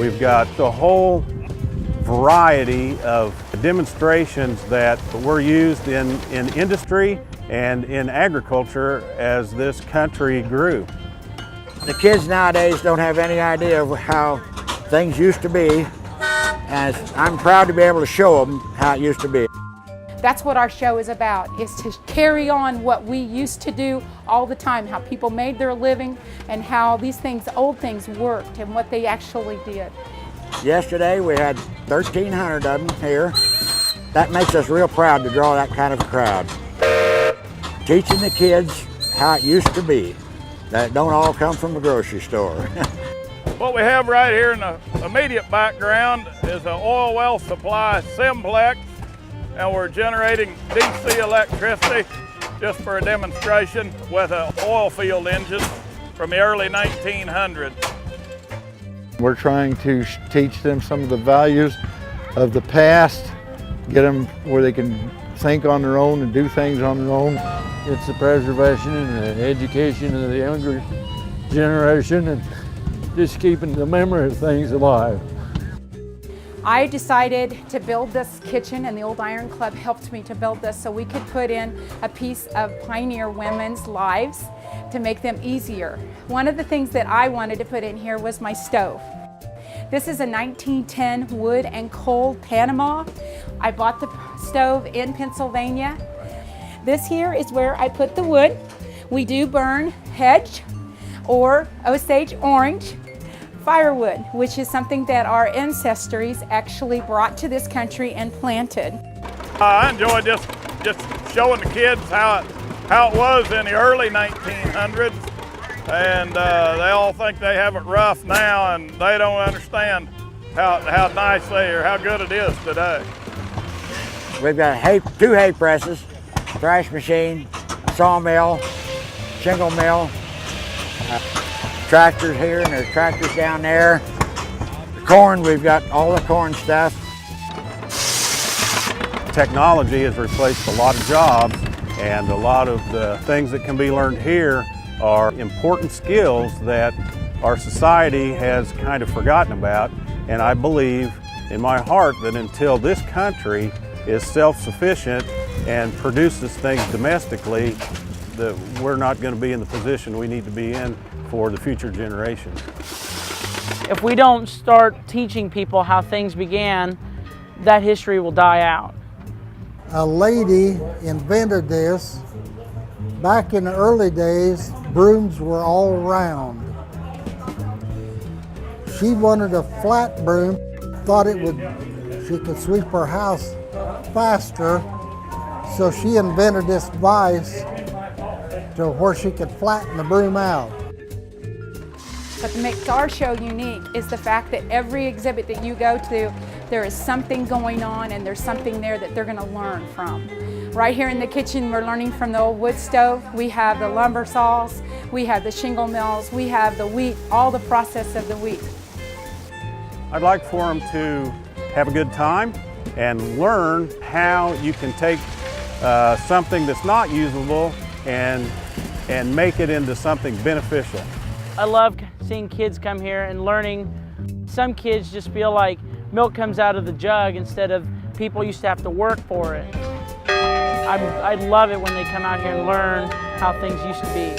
We've got the whole variety of demonstrations that were used in industry and in agriculture as this country grew. The kids nowadays don't have any idea of how things used to be, and I'm proud to be able to show them how it used to be. That's what our show is about, is to carry on what we used to do all the time, how people made their living and how these things, old things, worked and what they actually did. Yesterday we had 1,300 of them here. That makes us real proud to draw that kind of a crowd. Teaching the kids how it used to be, that it don't all come from the grocery store. What we have right here in the immediate background is an oil well supply simplex, and we're generating DC electricity just for a demonstration with an oil field engine from the early 1900s. We're trying to teach them some of the values of the past, get them where they can think on their own and do things on their own. It's the preservation and the education of the younger generation and just keeping the memory of things alive. I decided to build this kitchen, and the Old Iron Club helped me to build this so we could put in a piece of pioneer women's lives to make them easier. One of the things that I wanted to put in here was my stove. This is a 1910 wood and coal Panama. I bought the stove in Pennsylvania. This here is where I put the wood. We do burn hedge or Osage orange firewood, which is something that our ancestors actually brought to this country and planted. I enjoy just showing the kids how it was in the early 1900s, and they all think they have it rough now, and they don't understand how nice how good it is today. We've got two hay presses, thrash machine, sawmill, shingle mill, tractors here, and there's tractors down there. The corn, we've got all the corn stuff. Technology has replaced a lot of jobs, and a lot of the things that can be learned here are important skills that our society has kind of forgotten about. And I believe in my heart that until this country is self-sufficient and produces things domestically, that we're not going to be in the position we need to be in for the future generations. If we don't start teaching people how things began, that history will die out. A lady invented this. Back in the early days, brooms were all round. She wanted a flat broom, thought she could sweep her house faster, so she invented this device to where she could flatten the broom out. What makes our show unique is the fact that every exhibit that you go to, there is something going on and there's something there that they're going to learn from. Right here in the kitchen, we're learning from the old wood stove. We have the lumber saws, we have the shingle mills, we have the wheat, all the process of the wheat. I'd like for them to have a good time and learn how you can take something that's not usable and make it into something beneficial. I love seeing kids come here and learning. Some kids just feel like milk comes out of the jug instead of people used to have to work for it. I love it when they come out here and learn how things used to be.